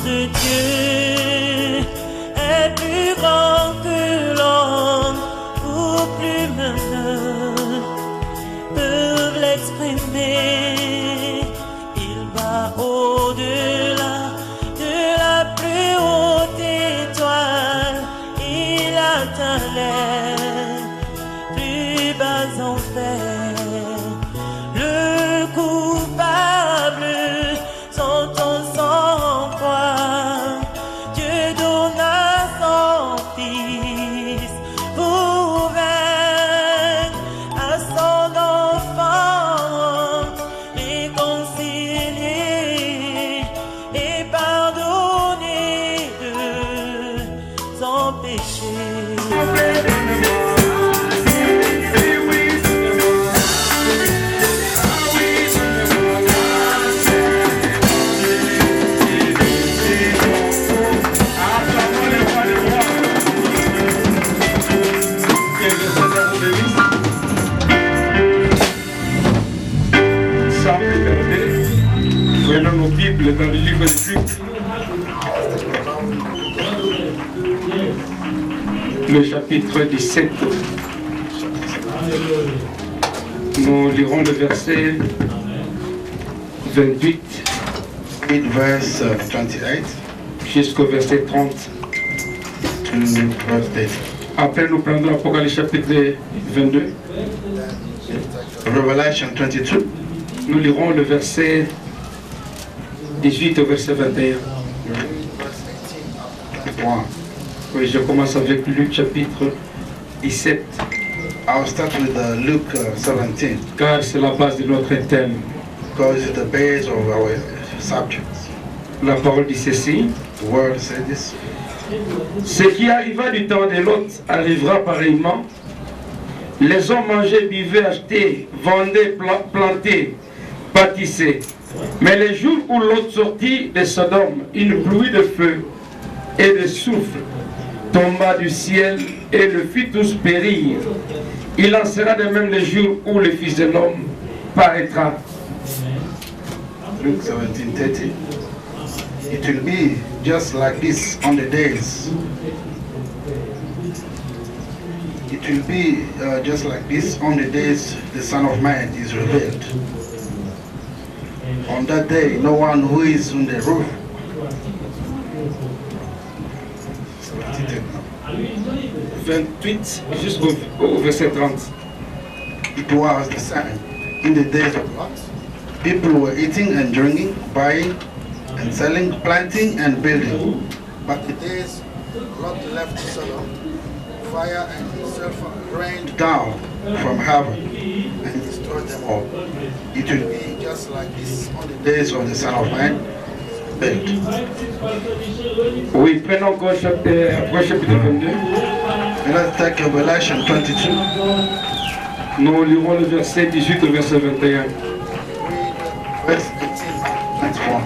de Dieu est plus grand que l'homme ou plume peuvent l'exprimer. Il va au-delà de la plus haute étoile. Il atteint les plus bas enfers. Le coupable son sang croix. Dieu donna son fils pour vaincre à son enfant, réconcilier et pardonner de son péché. Prenons nos Bibles dans le livre de Luc, le chapitre 17. Nous lirons le verset 28 verse 28 jusqu'au verset 30. to verse 30. Après, nous prendrons l'Apocalypse chapitre 22. Revelation 22. Nous lirons le verset 18 au verset 21. Oui, je commence avec Luc chapitre 17. I'll start with Luke 17 Car c'est la base de notre thème. because it's the base of our subject. La parole dit ceci. The word says this. Ce qui arriva du temps de Lot arrivera pareillement. Les hommes mangeaient, buvaient, achetaient, vendaient, plantaient, bâtissaient. Mais les jours où Lot sortit de Sodome, une pluie de feu et de souffle tomba du ciel et le fit tous périr. Il en sera de même les jours où le Fils de l'homme paraîtra. Luke 17:30. It will be just like this on the days. It will be just like this on the days the Son of Man is revealed. On that day, no one who is on the roof. 28 jusqu'au verset 30. It was the same in the days of Lot. People were eating and drinking, buying and selling, planting and building. But the days Lot left Sodom, fire and sulfur rained down from heaven and destroyed them all. It will be just like this on the days of the Son of Man built. Oui, prenons encore après chapitre 22. And let's take Revelation 22. Nous lirons le verset 18 au verset 21. Verse 18, 24.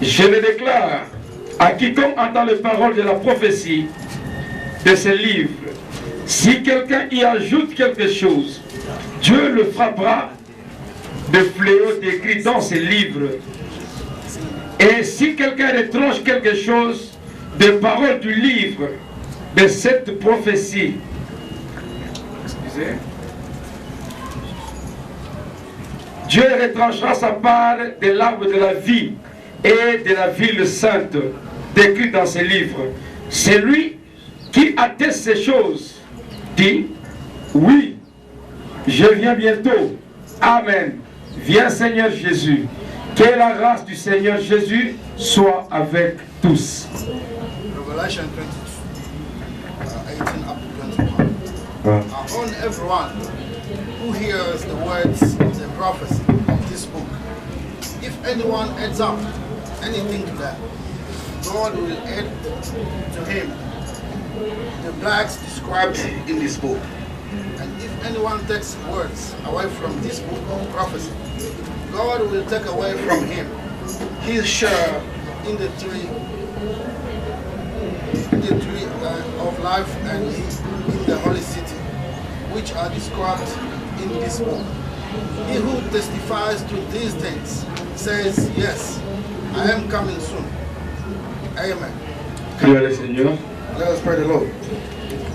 Je le déclare à quiconque entend les paroles de la prophétie de ce livre. Si quelqu'un y ajoute quelque chose, Dieu le frappera de fléaux décrits dans ce livre. Et si quelqu'un retranche quelque chose des paroles du livre de cette prophétie, Dieu retranchera sa part de l'arbre de la vie et de la ville sainte décrite dans ce livre. Celui qui atteste ces choses dit: oui, je viens bientôt. Amen. Viens Seigneur Jésus. Que la grâce du Seigneur Jésus soit avec tous. Revelation 22, 18 up to 21. On everyone who hears the words of the prophecy of this book, if anyone adds up anything to that, God will add to him the plagues described in this book. And if anyone takes words away from this book of prophecy, God will take away from him his share in the tree of life and in the holy city, which are described in this book. He who testifies to these things says, yes, I am coming soon. Amen. Prions le Seigneur. Let us pray the Lord.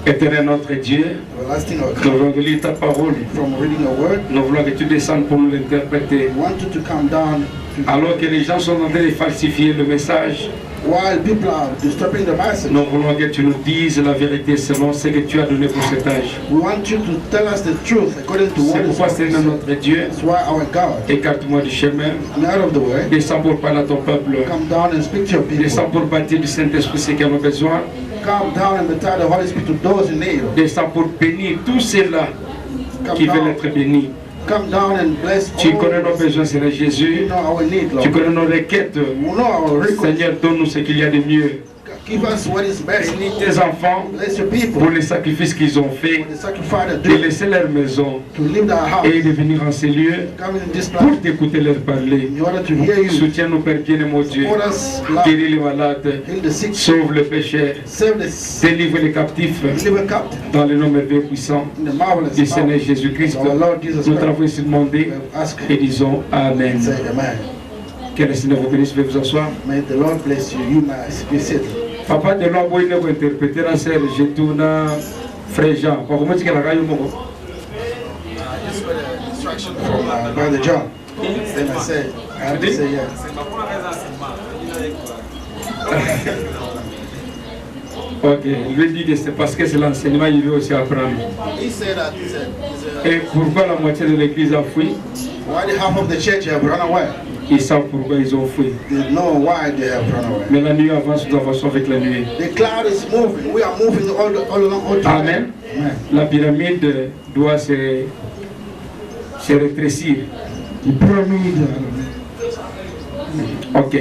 Éternel notre Dieu, Everlasting our nous God, voulons lire ta parole. from reading your word, Nous voulons que tu descendes pour nous l'interpréter. we want you to come down to, Alors que les gens sont en train de falsifier le message, while people are disturbing the message. nous voulons que tu nous dises la vérité selon ce que tu as donné pour cet âge. We want you to tell us the truth according to what C'est is pourquoi, Seigneur said. notre Dieu, That's why our God, écarte-moi du chemin, I'm out of the way, descends pour parler à ton peuple, come down and speak to your people. descends pour bâtir du Saint-Esprit ce qu'ils ont besoin, Come down and baptize the Holy Spirit to those in need. descends pour bénir tous ceux-là qui Come veulent down, être bénis. come down and bless Tu connais all. nos besoins, Seigneur You Jésus, know our need, tu Lord. connais nos requêtes. You know our request. Seigneur, donne-nous ce qu'il y a de mieux. Give us what is best. Bénis tes enfants Bless your people pour les sacrifices qu'ils ont faits, for the sacrifice de they do laisser leur maison to leave their house, et de venir en ces lieux come in this pour place t'écouter leur parler. in order to hear you. Soutiens-nous, Père bien-aimé, mon Dieu. Support us, Lord. Guéris les malades, Heal the sick. sauve les pécheurs, Save the sick. délivre les captifs Deliver captive. dans le nom merveilleux puissant In the marvelous du power Seigneur Jésus-Christ. of our Lord Jesus Nous Christ. t'avons ici demandé We have asked et disons Amen. say amen. Que le Seigneur vous bénisse, veuillez vous asseoir. May the Lord bless you. You may be seated. Papa de l'homme, il faut interpréter la sœur, je tourne frère Jean. Comment est-ce qu'il a raillé mon Just for the instruction from Brother John. Then I say, I have to say yes. Ok, il lui dit que c'est parce que c'est l'enseignement, il veut aussi apprendre. He said that he's Et pourquoi la moitié de l'église a fui? why the half of the church have run away? Ils savent pourquoi ils ont fui. They know why they have run away. Mais la nuit avance, nous avançons avec la nuit. The cloud is moving. We are moving all along all time. Amen. Amen. La pyramide doit se rétrécir. The pyramid. Ok.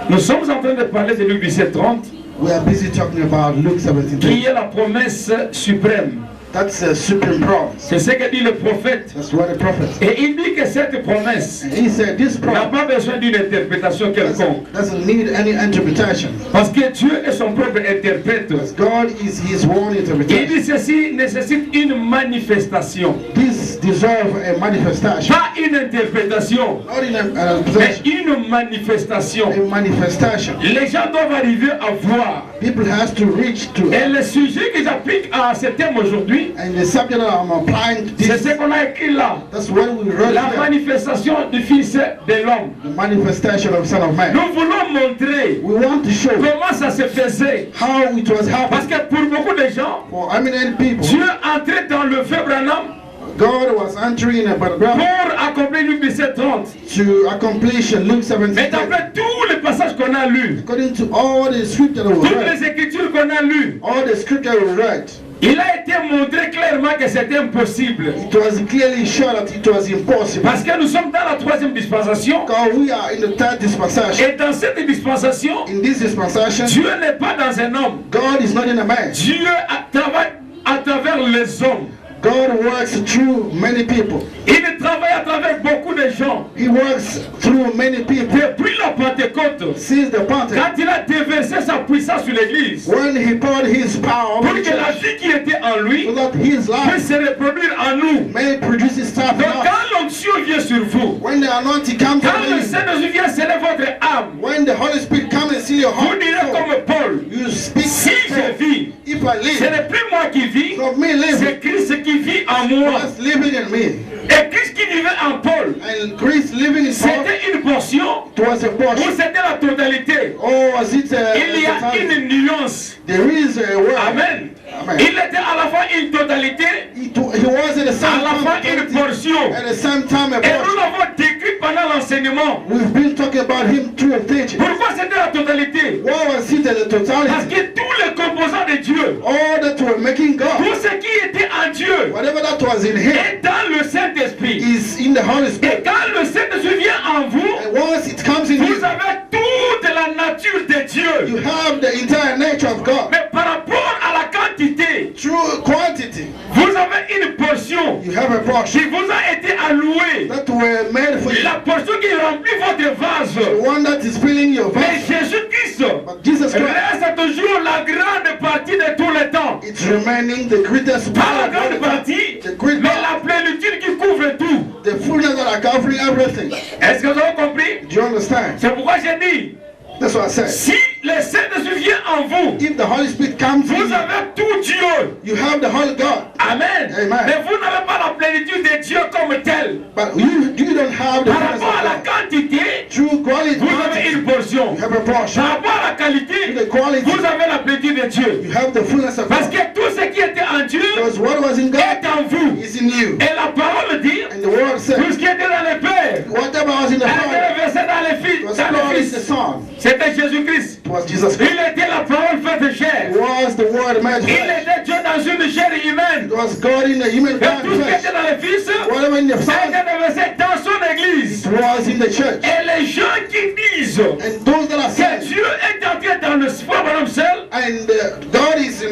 Nous sommes en train de parler de Luc 17:30, We are busy talking about Luke 17. qui est la promesse suprême. That's a supreme promise. C'est ce que dit le prophète. That's what the prophet. Et il dit que cette promesse And he said this n'a promise pas besoin d'une interprétation quelconque. doesn't need any interpretation. Parce que Dieu est son propre interprète. Because God is his own Il interpretation. dit ceci nécessite une manifestation. This deserves a manifestation. Pas une interprétation, Not in a mais interpretation, une manifestation. a manifestation. Les gens doivent arriver à voir. People has to reach to. Et le sujet que j'applique à ce thème aujourd'hui, And the subject that I'm applying to c'est this, ce qu'on a écrit là. that's what we wrote La here. manifestation du Fils de l'homme. The manifestation of Son of Man. Nous voulons montrer We want to show comment ça se faisait. how it was Parce happening. que pour beaucoup de gens, For eminent people, Dieu entrait dans le feu Branham God was entering a background pour accomplir Luc 17:30. to accomplish Luke 17. Mais d'après tous les passages qu'on a lus, According to all the scripture that we toutes read, les écritures qu'on a lues, all the scripture we read, il a été montré clairement que c'était impossible. it was clearly shown that it was impossible. Parce que nous sommes dans la troisième dispensation. Because we are in the third dispensation. Et dans cette dispensation, In this dispensation, Dieu n'est pas dans un homme. God is not in a man. Dieu travaille à travers les hommes. God works through many people. Il travaille à travers beaucoup de gens. He works through many people. Depuis la Pentecôte, Since the Pentecost, quand il a déversé sa puissance sur l'église, when he poured his power pour on the que la church, vie qui était en lui so that his puisse life se reproduire en nous. may produce his stuff Donc in us. quand l'onction vient sur vous, When the anointing comes quand on le you, Saint-Esprit vient sceller votre âme, when the Holy Spirit comes and see your vous heart, direz comme Paul, you speak. si je vis, If I ce live, n'est plus moi qui vis, it's not me living, c'est Christ qui vit en moi. Christ living in me. Et Christ qui vivait en Paul, And Christ living in Paul, c'était une portion it was a ou portion. c'était la totalité. Or was it Il y a une nuance. There is a word. Amen. Amen. Il était à la fois une totalité, He was at the à same la fois une time, portion. at the same time a Et nous portion. l'avons décrit pendant l'enseignement. We've been talking about him through a teaching. Pourquoi c'était la totalité? Why was it the Parce totality? que tous les composants de Dieu, All that were making God, tout ce qui était en Dieu, whatever that was in him, est dans le Saint-Esprit. is in the Holy Et Spirit. quand le Saint-Esprit vient en vous, And once it comes in vous you, avez toute la nature de Dieu. you have the entire nature of God. Mais par rapport à la quantité, Through quantity, vous avez une portion you have a qui portion vous a été allouée. that were made for you. La portion qui remplit votre vase. The one that is filling your Mais vase. Jésus-Christ But Jesus Christ, reste toujours la grande partie de tous les temps. it's remaining the greatest Pas part la of grande all the time. partie, The great mais part, la plénitude qui couvre tout. the fullness that are covering everything. Est-ce que vous avez compris? Do you understand? C'est pourquoi j'ai dit, That's what I said. Si le Saint-Esprit vient en vous, If the Holy Spirit comes in vous you, avez tout Dieu. you have the Holy God. Amen. Amen. Mais vous n'avez pas la plénitude de Dieu comme tel. But you don't have the Par fullness rapport à la of God. quantité, True quality, vous avez une portion. you have a portion. Par rapport à la qualité, The quality, vous avez la plénitude de Dieu. you have the fullness of Parce God. que tout ce qui était en Dieu Because what was in God est en vous. is in you. Et la parole dit, And the word tout said, ce qui était dans le Père, whatever was in the Father était versé dans le Fils. was Dans stored le in the Fils. Son. C'était Jésus-Christ. It was Jesus Il Christ. était la parole faite chair. It was the Word made Il flesh. était Dieu dans une chair humaine. It was God in the human Et tout ce qui flesh. était dans le Fils Whatever in the Son, était versé dans son Église. it was in the church. Et les gens qui disent And those that are que saved, Dieu est entré dans le frère Branham seul, and God is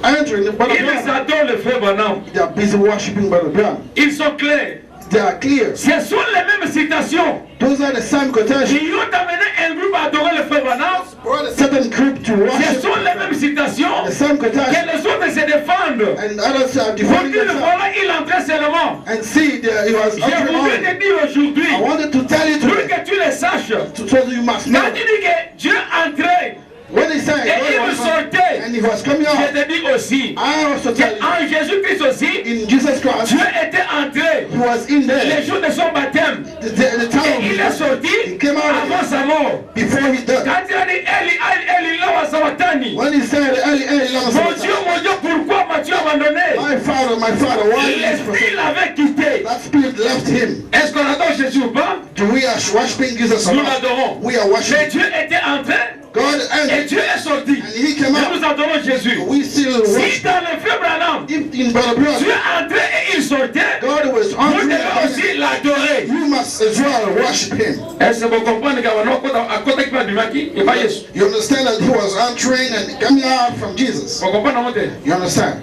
entering the Brother ils Branham. adorent le frère Branham. They are busy worshiping Brother Branham. Ils sont clairs. They are clear. Ce sont les mêmes citations Those are the same quotations. qui ont amené un groupe à adorer le frère Branham. Brought a certain group to Ce worship sont les mêmes citations the same que quotations, les autres se défendent. and others are Pour defending dire themselves. voilà, il entrait seulement. And see, he was J'ai entering voulu on. te dire aujourd'hui, I wanted to tell you pour today, que tu le saches. so that you must know. Quand tu dis que Dieu entrait When he said, et il God was sortait, and he was coming je out, te dis aussi, I also tell you, en Jésus-Christ aussi, in Jesus Christ, Dieu était entré he was in les there. jours de son baptême. The time Et il est he sorti came out avant sa mort. before he died. Quand il a dit Eli, lama sabachthani. When he said, Eli, lama sabachthani, Mon Dieu, pourquoi m'as-tu abandonné? my father, why did you L'esprit forsake? l'avait quitté. That spirit left him. Est-ce qu'on adore Jésus ou pas? Do we are worshiping Jesus or Nous not? l'adorons. We are Mais worshiping. Dieu était entré God et entered Dieu est sorti. and he came Et out. nous adorons Jésus. We still Si worship. dans le frère Branham, If in Brother Dieu Branham, entrait et il sortait, God was vous entering devez and aussi l'adorer. you must as well worship him. Est-ce que vous comprenez qu'il y a un côté qui va du maquis et pas Jésus? You understand that he was entering and coming out from Jesus. Vous comprenez, mon Dieu? You understand?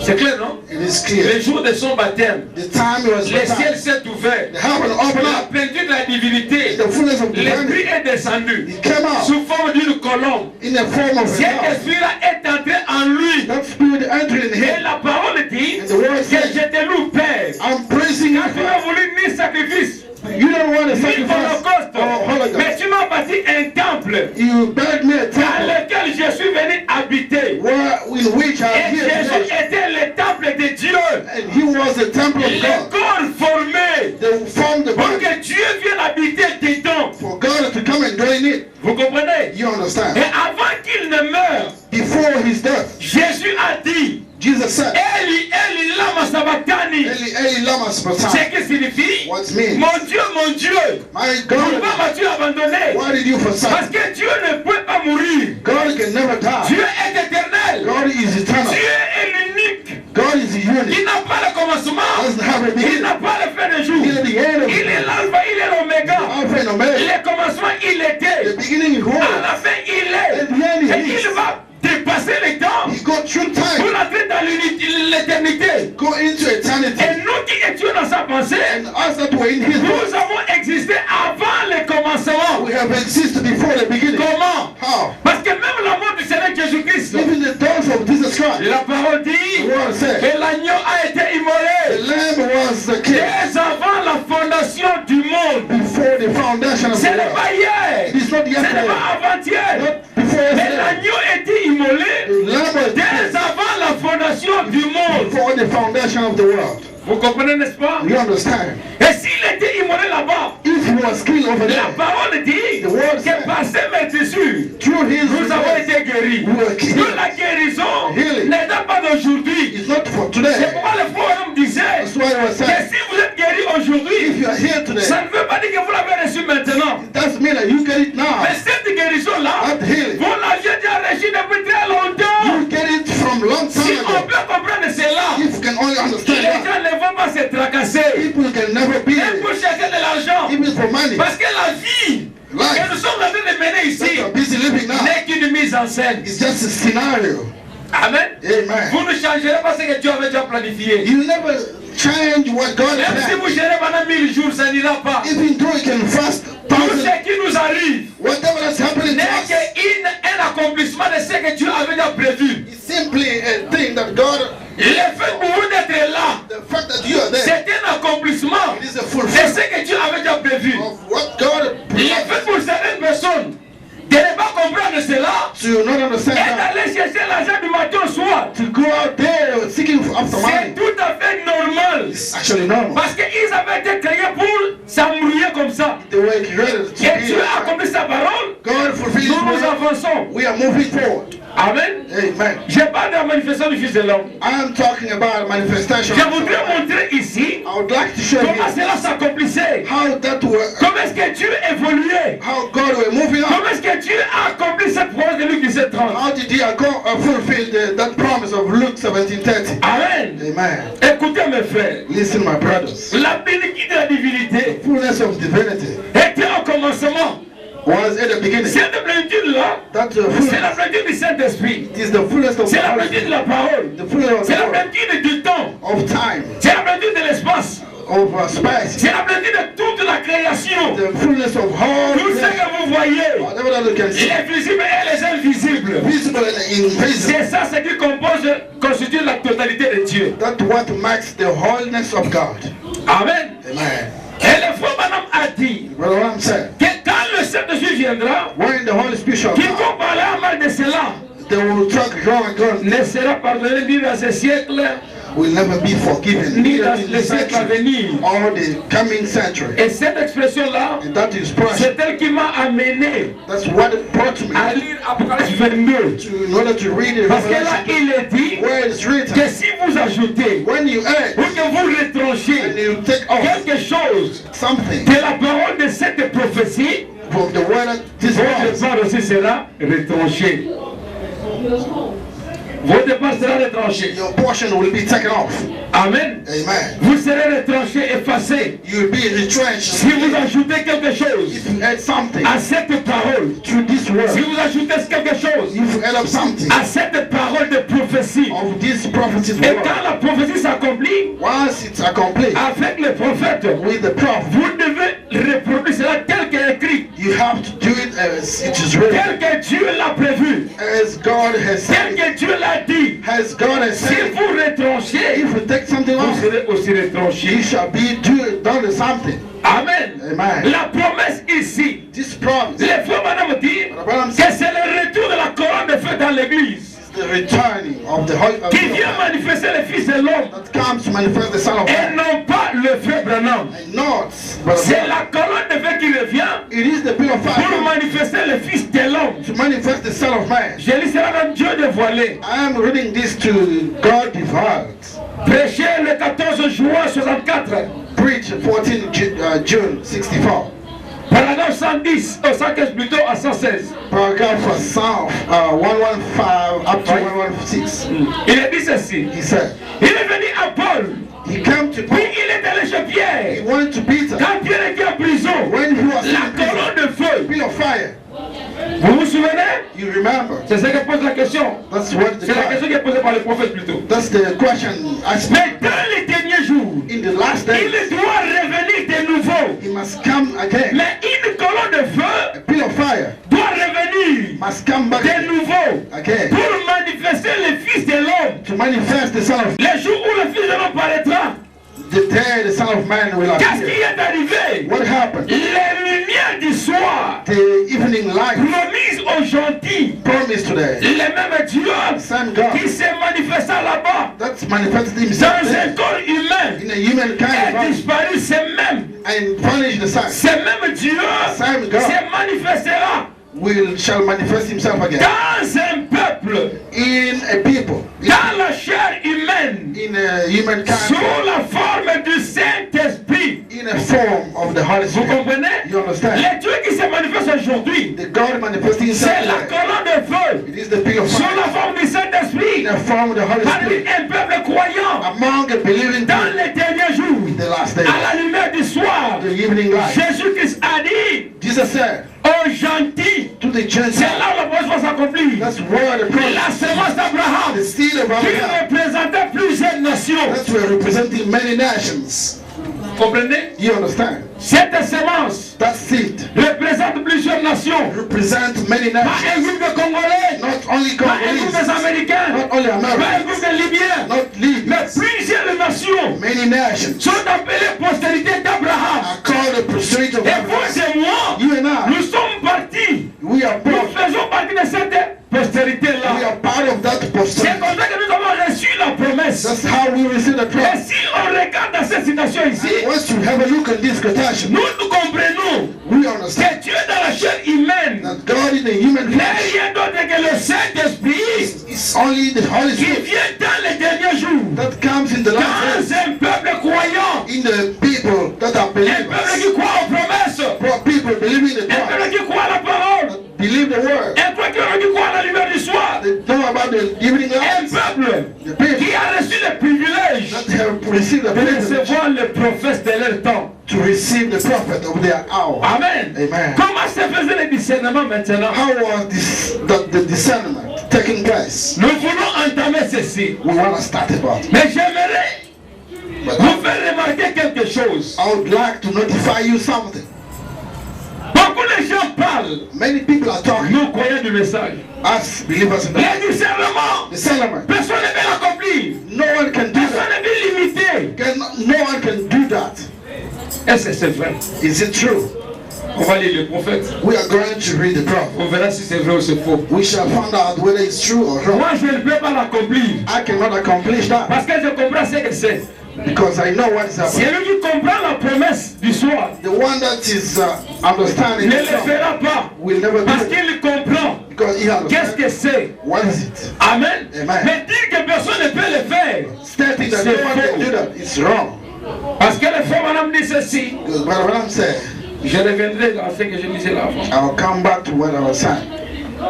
C'est clair, non? It is clear. Le jour de son baptême, The time he was le ciel baptized, s'est ouvert. the heaven opened La up, plénitude de la divinité, the fullness of l'esprit divinity, est descendu he came out sous forme d'une colombe. in the form of a Cet dove. esprit-là est entré en lui. That spirit entered in Et him. la parole dit And the word que says, je te loue, Père. I'm praising you. Quand tu n'as voulu ni sacrifice, You don't want a ni sacrifice holocauste, or holocaust. mais tu m'as bâti un temple You begged me a dans temple lequel je suis venu habiter. in which I Et am here Jésus today. était le temple de Dieu. And he was the temple of Le God. corps formé They formed the pour body que Dieu vienne habiter dedans. for God to come and dwell in it. Vous comprenez? You Et understand? avant qu'il ne meure, Before his death, Jésus a dit, Jesus said, Eli, Eli, lama sabachthani. Eli, Eli, lama Ce sabachthani. qui signifie, What means? mon Dieu, My pourquoi God, m'as-tu abandonné? why did you Parce forsake? que Dieu ne peut pas mourir. God can never Dieu die. est éternel. God is eternal. Dieu est l'unique. God is the Il unity. n'a pas le commencement. Doesn't have a Il beginning. n'a pas le fin de jour. He is the end of Il est l'alpha, il est l'oméga. Alpha and Omega. Le commencement, il The était. beginning is À whole. la fin, il est. At the end, Et he il is. va dépasser le temps He go through pour time, entrer dans l'éternité. go into eternity. Et nous qui étions dans sa pensée, And us that were in his nous voice, avons existé avant le commencement. we have existed before the beginning. Comment? How? Parce que même la mort du Seigneur Jésus-Christ, Even the death of Jesus Christ, la parole the dit word said, que l'agneau a été the immolé Lamb was the king dès avant la fondation du monde. before the foundation of Ce the n'est world. pas hier, It is not ce n'est yesterday, pas avant-hier, not before mais yesterday. l'agneau était immolé The Lamb was dès avant la fondation du monde. before the foundation of the world. Vous comprenez, n'est-ce pas? You understand? Et s'il était immolé là-bas, If he was killed over la there, parole dit The word que said, par ces meurtrissures, through his nous avons death, été guéris. we were Que killed. la guérison Healing. n'est pas d'aujourd'hui. It's not for C'est today. pourquoi le forum disait That's why I was que saying, si vous êtes guéri if aujourd'hui, you are here today, ça ne veut pas dire que vous l'avez reçu maintenant. it doesn't mean that you get it now. Mais cette guérison-là, That healing, vous l'aviez déjà reçu depuis très longtemps. you get it from long Si time on ago. peut comprendre cela, If you can only les understand that, gens ne vont pas se tracasser. people can never be Même pour chercher de l'argent. even for money. Parce que la vie que Life nous sommes en train de mener that ici you're busy living now n'est qu'une mise en scène. is just a scenario. Amen. Amen. Vous ne changerez pas ce que Dieu avait déjà planifié. You never change what God Même has si planned. vous gérez pendant 1000 jours, ça n'ira pas. Even though you can fast Tout thousands, ce qui nous arrive whatever that's happening to n'est us, qu'un accomplissement de ce que Dieu avait déjà prévu. it's simply a thing that God, Le fait pour vous d'être là, the fact that you are there, c'est un accomplissement it is a de fulfillment ce que Dieu avait déjà prévu. of what God Le fait pour certaines personnes de l'argent du matin au soir. to go out there seeking after C'est money. tout à fait normal. It's actually normal. Parce qu'ils avaient été créés pour s'embrouiller comme ça. They were created to Et be Dieu a accompli sa parole. God fulfilled Nous nous His word. avançons. We are moving forward. Amen. Amen. Je parle de la manifestation du Fils de l'homme. I'm talking about manifestation. Je voudrais montrer ici I would like to show comment you cela s'accomplissait. how that were, Comment est-ce que Dieu évoluait. how God were moving on. Comment est-ce que Dieu a accompli cette promesse de Luc 17:30. How did He fulfill that promise of Luke 17:30? Amen. Amen. Écoutez mes frères. Listen, my brothers. La plénitude de la divinité Fullness of divinity était au commencement. was in the beginning. Cette plénitude-là, That's c'est la plénitude du Saint-Esprit. It is the fullness of C'est la the plénitude de la parole. fullness of C'est la the plénitude du temps. of time, C'est la plénitude de l'espace. of space, C'est la plénitude de toute la création. the fullness of all Tout ce creation. que vous voyez, Whatever that you can see, les visibles et les invisibles. visible and invisible. C'est ça ce qui constitue la totalité de Dieu. That's what marks the wholeness of God. Amen. Amen. Et le frère Madame a dit Brother, what I'm saying, que quand le Saint-Esprit viendra, when the Holy Spirit shall qu'il come, faut parler à mal de cela, they will talk wrong and God ne sera pardonné ni dans ce siècle, will never be forgiven, ni neither dans in le the siècle à century venir. or the coming century. Et cette expression-là, And that is precious. c'est elle qui m'a amené That's what it brought me à lire Apocalypse 22. in order to read it. Parce que là, il est dit Where it's written, que si vous ajoutez when you add ou que vous and retranchez you take off quelque chose something de la parole de cette prophétie, from the word that this votre was, part aussi sera retranché. Votre part sera retranché. your portion will be taken off. Amen. Amen. Vous serez retranché, effacé. You will be retrenched Si vous ajoutez quelque chose if you add something à cette parole, to this si word. vous ajoutez quelque chose If you add up something à cette parole de prophétie, of this prophecy's et word, quand la prophétie s'accomplit once it's accomplished avec le prophète, with the prophet, vous devez reproduire cela tel qu'est écrit, you have to do it as it is written, tel que Dieu l'a prévu, as God has tel said it, que Dieu l'a dit. as God has Si said it. vous retranchez, If you take something vous off, serez aussi you retranché. shall be done something. Amen. Amen. La promesse ici, This promise, les frères madame dit Brother Branham que said, c'est le retour de la couronne de feu dans l'église the returning of the Holy qui vient manifester le Fils de l'homme that comes to manifest the Son of et Man. non pas le frère Branham. And not, Brother C'est Branham, la colonne de feu qui revient it is the bill of pour fire manifester le Fils de l'homme. to manifest the Son of Man. Je lis cela dans Dieu dévoilé. I am reading this to God Divine. Prêché le 14 juin 64. Preach 14 June 64. Paragraphe 110, 115 plutôt à 116. Paragraph 115 up to 116. Il est dit ceci. He said, Il est venu à Paul, he came to puis Paul, il est allé chez he Pierre. went to Peter. Quand Pierre était en prison, When he was la in prison, colonne de feu. bill of fire, Vous vous souvenez? you remember? C'est ça que pose la question. That's what the C'est la question qui est posée par le prophète plutôt. That's the question I Mais speak. dans les derniers jours, In the last days, il doit revenir de nouveau. he must come again. Mais une colonne de feu A bill of fire doit revenir must come back de nouveau again pour manifester le Fils de l'homme. to manifest the Son of Le jour où le Fils de l'homme paraîtra, the day the Son of Man will qu'est-ce qui appear. est arrivé? What happened? Les lumières du soir The evening light promises aux gentils, promised today. le même Dieu Same God qui s'est manifesté là-bas that's manifested himself dans un there corps humain in a human kind est of body disparu, c'est même, and punish the Son. ce même Dieu Same God se manifestera shall manifest himself again dans un peuple, in a people, dans la chair humaine, in a human sous kind, la forme du Saint-Esprit. in a form of the Holy Vous Spirit. comprenez? You understand? Le Dieu qui se manifeste aujourd'hui, The God manifesting himself c'est la today. colonne de feu It is the bill of sous la fire forme du Saint-Esprit in a form of the Holy parmi Spirit un peuple croyant among a believing dans people les derniers jours, in the last days. à la lumière du soir. The evening light. Jésus-Christ a dit Jesus said aux gentils, to the c'est Gentiles, là où la promesse va s'accomplir. that's where the La promise, semence d'Abraham, the seed of qui Abraham, représentait plusieurs nations. that's where representing many nations. Comprenez? You understand? Cette semence That seed représente plusieurs nations. represents many Pas un nations. groupe de Congolais, Not only pas un groupe Congolese, des Américains, not only pas un Americans, groupe de Libyens, not mais Libyans, plusieurs nations many nations sont appelées postérité d'Abraham. are called the pursuit of Et vous Abraham. et moi, You and I, nous sommes partis. we are Nous part, faisons partie de cette we postérité-là. are part of that quotation ici, Once you have a look at this quotation, nous comprenons we understand que Dieu dans la chair humaine that God in the human n'est flesh rien d'autre que le Saint-Esprit is only the Holy qui Spirit vient dans les derniers jours that comes in the last days, dans un peuple croyant, in the people that are un peuple believers, qui croit aux promesses, people believing the un God, peuple qui croit à la parole, that believe the word, un peuple qui croit à la lumière du soir, they know about the evening un light, peuple the people qui a reçu le privilège that have received the de privilege recevoir les prophètes de leur temps. to receive the prophet of their hour. Amen. Amen. Comment se faisait le discernement maintenant? How was this the discernment taking place? Nous voulons entamer ceci. We want to start about it. Mais j'aimerais But vous faire remarquer quelque chose. I would like to notify you something. Beaucoup de gens parlent, Many people are talking, nous croyons du message. us believers in the Le discernement, discernment. personne ne peut l'accomplir. No one can do Personne that. ne peut l'imiter. No one can do that. Est-ce que c'est vrai? Is it true? On va lire le prophète. We are going to read the prophet. On verra si c'est vrai ou c'est faux. We shall find out whether it's true or wrong. Moi, je ne peux pas l'accomplir. I cannot accomplish that Parce que je comprends ce que c'est. because I know what is C'est happening. lui qui comprend la promesse du soir. The one that is understanding Ne the le song fera pas. will never do Parce it qu'il comprend. because he Qu'est-ce understands que c'est? what is it. Amen. Amen. Mais dire que personne ne peut le faire. Stating that no one can do that is wrong. Parce que le frère madame dit ceci. Because what I'm saying, Je reviendrai dans ce que je disais là avant. I'll come back to what I was saying.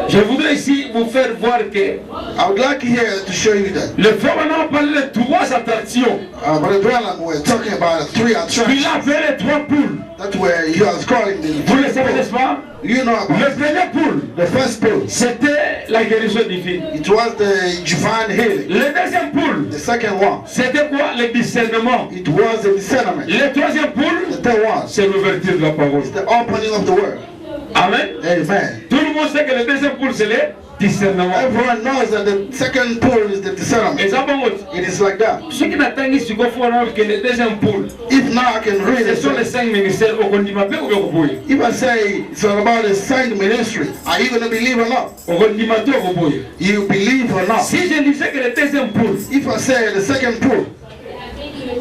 Je voudrais ici vous faire voir que I would like here to show you that le frère madame parle de trois attractions. Brother Branham were talking about three Il a attractions. appelé les trois poules. That's where he was calling the Vous le savez, n'est-ce pas? You know Le about premier poule, the first pool. c'était la guérison divine. It was the divine healing. Le deuxième poule, The second one, c'était quoi? Le discernement. it was the discernment. Le troisième poule, The third one, c'est l'ouverture de la parole. the opening of the word. Amen. Amen. Tout le monde sait que le deuxième poule, c'est le discernement. Everyone knows that the second pool is the Et discernment. ça, bon, It is like that. ceux qui n'attendent ici, il faut que le deuxième poule, If now I can read ce sont les it, 5 ministères au Kondimapé ou au Koboye. if I say it's all about the signed ministry, are you going to believe or not? Au Kondimapé ou au Koboye. You believe or not? Si je disais que le deuxième poule, If I say the second pool,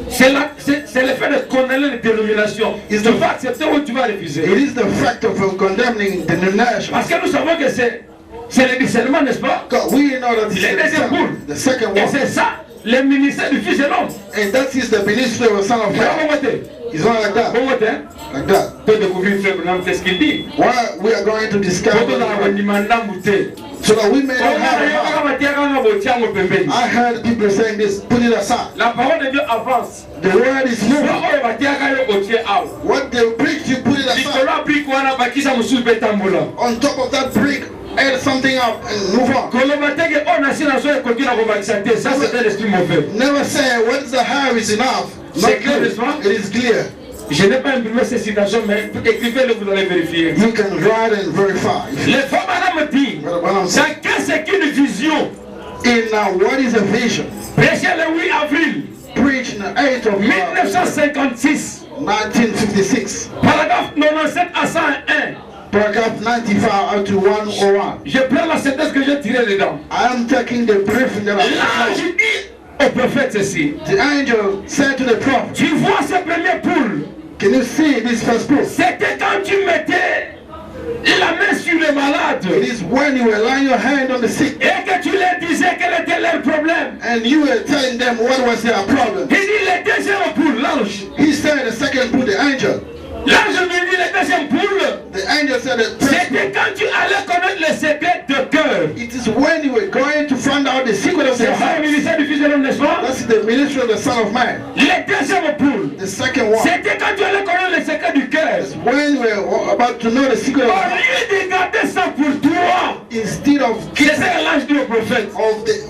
c'est le fait de condamner les dénominations. Tu vas accepter ou tu vas refuser. it is the fact of condemning the denomination. Parce que nous savons que c'est le discernement, n'est-ce pas? God, we know that it's Le deuxième poule. the second Et one. c'est ça, le ministère du Fils de l'homme. And that is the ministry of the Son of Bon Man. côté. It's not like that. Bon côté. Like that. Tu découvrir frère Branham, qu'est-ce qu'il dit. Why we are going to discuss Quand on a Kondimanda Mouté. so that we may not have a I heard people saying this, put it aside. La parole de Dieu avance. The word is moving. What they preach, you put it aside. On top of that brick, add something up and move on. Never say what is the have is enough. Not C'est clair, good. n'est-ce pas? It is clear. Je n'ai pas imprimé ces citations, mais écrivez-le, vous allez vérifier. You can write and verify. Les femmes me dit, Brother Branham said, chacun c'est qu'une vision. in what is a vision? Prêchez le 8 avril Preach in the 8th of 1956, 1956, paragraphe 97 à 101. paragraph 95 to 101. Je prends la sentence que j'ai tirée dedans. I am taking the briefing that L'ange I dit au prophète ceci. The angel said to the prophet, Tu vois ce premier poule. can you see this first pool? C'était quand tu mettais la main sur le malade It is when you were laying your hand on the sick et que tu leur disais quel était leur problème. and you were telling them what was their problem. Il dit le deuxième poule, l'ange. He said the second pool, the angel. L'ange me dit le deuxième poule. The angel said the first C'était quand tu allais connaître les secrets de cœur. it is when you were going to find out the secret of C'est their ça le heart. ministère du Fils de l'homme, n'est-ce pas? That's the ministry of the Son of Man. Le deuxième poule. The second one C'était quand tu allais connaître les secrets du cœur. is when you were about to know the secret Au of the heart. lieu de garder ça pour toi, Instead of c'est ça que l'ange dit au prophète.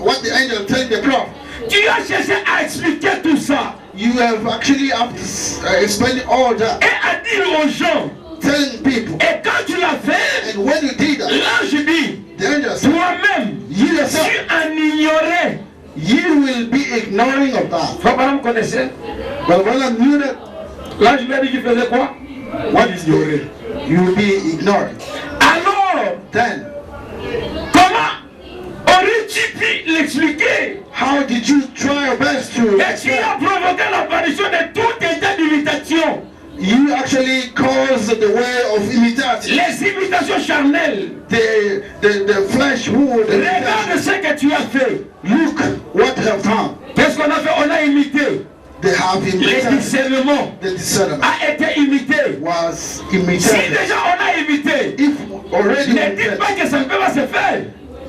what the angel told the prophet, Tu as cherché à expliquer tout ça you have actually have to explain all that, et à dire aux gens. telling people. Et quand tu l'as fait, And when you did that, l'ange dit, the angel said, toi-même, you tu yourself, en ignorais. you will be ignoring of that. Frère Branham connaissait. But when I knew that, L'ange lui a dit qu'il faisait quoi? what Il ignorait. you will be ignoring. Alors, Then, comment aurais-tu pu l'expliquer? how did you try your best to Et tu as provoqué l'apparition de tout état You actually cause the way of imitation. Les imitations charnelles. The flesh wound. Regarde ce que tu as fait. Look what they have done. Qu'est-ce qu'on a fait? On a imité. They have Le imitated. discernement The discernment a été imité. was Si imitated. déjà on a imité, If already ne dites imitated, pas que ça ne peut pas se faire.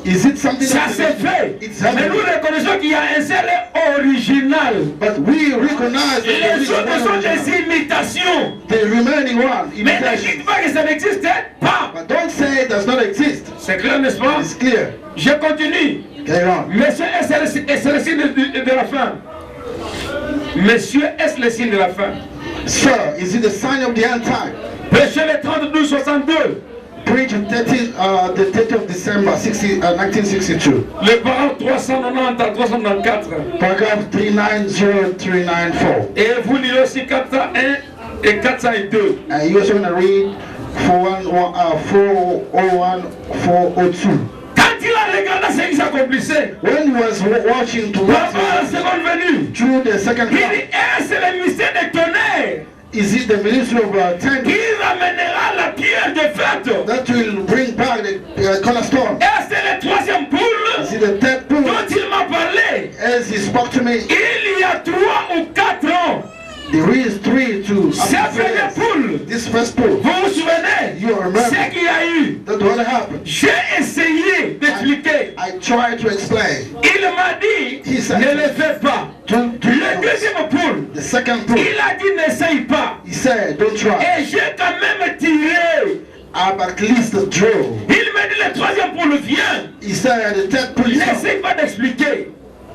is it something Ça that s'est fait. it's Mais nous happening? reconnaissons qu'il y a un seul original. But we recognize that there Les is autres sont one des original. imitations. The remaining one, Mais ne imitation. dites pas que ça n'existe pas. But don't say it does not exist. C'est clair, n'est-ce pas? It's clear. Je continue. Carry on. Monsieur, est-ce le signe de la fin? Monsieur, est-ce le signe de la fin? Sir, is it the sign of the end time? Prêchez le 32-62. Preach on the 30th of December 1962. Le parent 390 à 394. Paragraph 390394. Et vous lirez aussi 401 et 402. And you also going to read 401, 402. Quand il a regardé ce qui s'accomplissait, When he was watching to pendant la seconde venue, through the second il part, dit, c'est le mystère des tonnerres is it the ministry of tent qui ramènera la pierre de fête. that will bring back the cornerstone? Et c'est le troisième poule Is it the third pool? dont il m'a parlé. As he spoke to me, Il y a 3 ou 4 ans, there is 3 to cette première poule, this first pool. vous vous souvenez, You remember ce qu'il y a eu. that what happened? J'ai essayé d'expliquer. I tried to explain. Il m'a dit, He said, ne le fais pas. Don't do Le it. deuxième poule, The second pool, il a dit, n'essaye pas. he said, don't try. Et j'ai quand même tiré. I've at least drove. Il m'a dit, le troisième poule, viens. He said, the third pool, is N'essaye pas d'expliquer.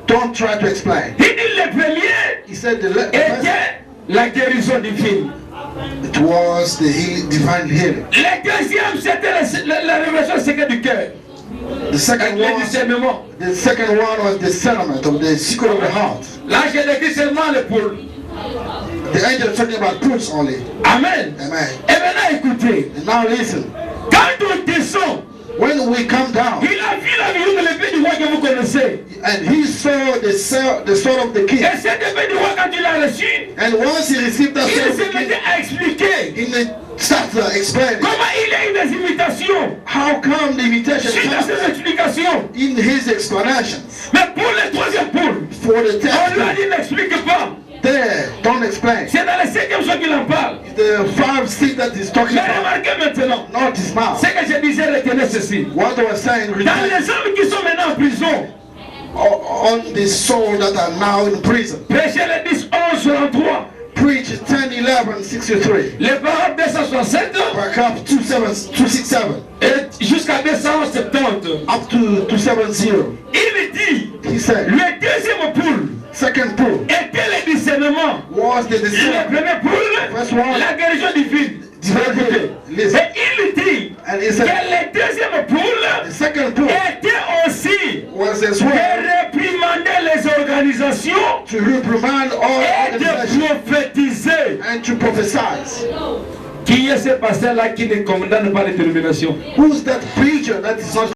don't try to explain. Il dit, le premier He said, the first, était la guérison divine. it was the divine healing. Le deuxième, c'était la révélation secrète du cœur. The second Le one, discernement. the second one was the settlement of the secret of the heart. Là, j'ai décrit seulement le poule. The angel is talking about pools only. Amen. Amen. Et maintenant, écoutez. And now listen. Quand on descend, When we come down, il a vu la vision de l'épée du roi que vous connaissez. and he saw the sword of the king. Et cette épée du roi, quand il l'a reçue, And once he received that il sword of the se mettait king, à expliquer he started explaining comment il a eu des imitations. how come the invitation Suite à comes ces explications. in his explanations. Mais pour le troisième poule, For the on lui a text, dit n'explique pas. there, don't explain. C'est dans le 5e choix qu'il en parle. The 5 that he's talking Mais about, remarquez maintenant, notice now. ce que je disais, retenez ceci. What I was saying, Dans les hommes qui sont maintenant en prison, on the soul that are now in prison. prêchez le 10, 11, 63. Preach 10, 11, 63. Les paroles 267 Paragraph 267 et jusqu'à 270. up to 270. Il dit, He said, le deuxième poule second pool était le discernement. was the Le discernment. premier poule, First one, la guérison divine. divine. Listen. Et il dit And he que said, le deuxième poule the second pool était aussi was as de well réprimander les organisations to reprimand all et de organizations prophétiser. and to prophesy. Qui est ce pasteur-là qui ne condamne pas les dénominations? Who's that preacher that is not